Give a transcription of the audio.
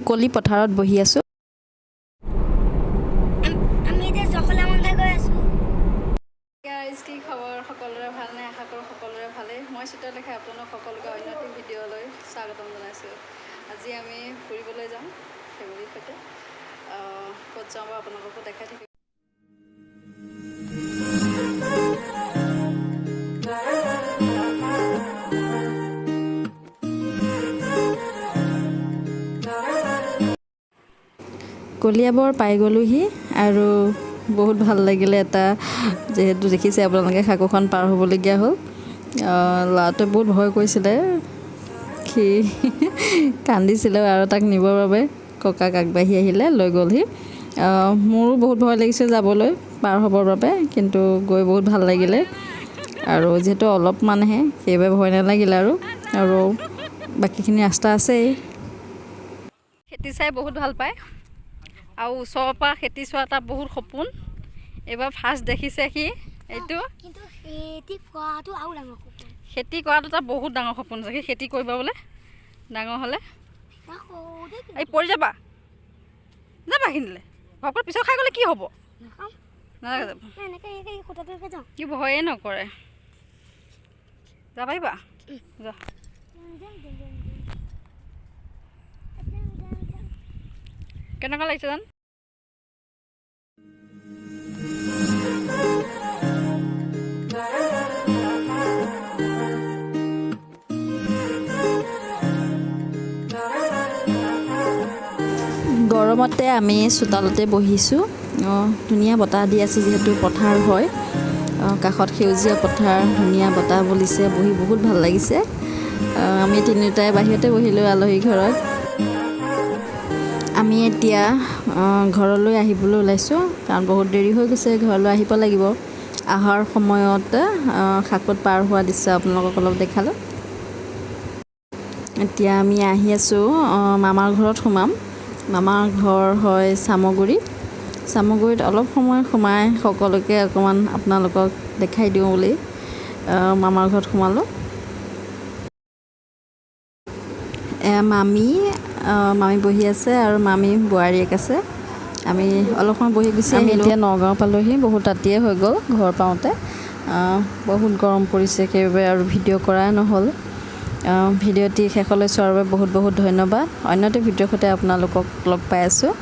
মুকলি পথাৰত বহি আছোঁ। আমি এতিয়া জখলামন্ধা গৈ আছোঁ। কি খবৰ? সকলোৰে ভালনে? আশা কৰোঁ সকলোৰে ভালেই। মই চিত্ৰলেখা আপোনালোক সকলোকে অন্য এটি ভিডিঅ'লৈ স্বাগতম জনাইছোঁ। আজি আমি ফুৰিবলৈ যাম ফেমিলিৰ সৈতে। ক'ত যাওঁ বাৰু আপোনালোককো দেখাই থাকিম। কলিয়াবৰ পাই গ'লোহি আৰু বহুত ভাল লাগিলে। এটা যিহেতু দেখিছে আপোনালোকে সাঁকোখন পাৰ হ'বলগীয়া হ'ল। ল'ৰাটোৱে বহুত ভয় কৰিছিলে, সি কান্দিছিলে আৰু তাক নিবৰ বাবে ককাক আগবাঢ়ি আহিলে, লৈ গ'লহি। মোৰো বহুত ভয় লাগিছে যাবলৈ, পাৰ হ'বৰ বাবে, কিন্তু গৈ বহুত ভাল লাগিলে। আৰু যিহেতু অলপমানহে, সেইবাবে ভয় নালাগিলে আৰু বাকীখিনি ৰাস্তা আছেই। খেতি চাই বহুত ভাল পায় আৰু ওচৰৰ পৰা খেতি চোৱা এটা বহুত সপোন। এইবাৰ ফাৰ্ষ্ট দেখিছে সি এইটো। কিন্তু খেতি কৰাটো আৰু ডাঙৰ সপোন। খেতি কৰাটো এটা বহুত ডাঙৰ সপোন আছে। সি খেতি কৰিব বোলে ডাঙৰ হ'লে। এই পৰি যাবা কিনিলে ঘৰত পিছত খাই গ'লে কি হ'ব? নালাগে যাব, সি ভয়ে নকৰে। যাব পাৰিবা? যা। কেনেকুৱা লাগিছে জানো? গৰমতে আমি চোতালতে বহিছোঁ। ধুনীয়া বতাহ দি আছে, যিহেতু পথাৰ হয়, কাষত সেউজীয়া পথাৰ, ধুনীয়া বতাহ বলিছে, বহি বহুত ভাল লাগিছে। আমি তিনিওটাই বাহিৰতে বহিলোঁ আলহী ঘৰত। আমি এতিয়া ঘৰলৈ আহিবলৈ ওলাইছোঁ, কাৰণ বহুত দেৰি হৈ গৈছে, ঘৰলৈ আহিব লাগিব। অহাৰ সময়ত সাঁকোত পাৰ হোৱা দৃশ্য আপোনালোকক অলপ দেখালোঁ। এতিয়া আমি আহি আছোঁ, মামাৰ ঘৰত সোমাম। মামাৰ ঘৰ হয় চামগুৰিত। অলপ সময় সোমাই সকলোকে অকণমান আপোনালোকক দেখাই দিওঁ বুলি মামাৰ ঘৰত সোমালোঁ। মামী বহি আছে আৰু মামী বোৱাৰীয়েক আছে। আমি অলপ সময় বহি গুচি আহিলোঁ। এতিয়া নগাঁও পালোঁহি, বহুত ৰাতিয়ে হৈ গ'ল ঘৰ পাওঁতে। বহুত গৰম পৰিছে, সেইবাবে আৰু ভিডিঅ' কৰাই নহ'ল। ভিডিঅ'টি শেষলৈ চোৱাৰ বাবে বহুত বহুত ধন্যবাদ। অন্য এটা ভিডিঅ'ৰ সৈতে আপোনালোকক লগ পাই আছোঁ।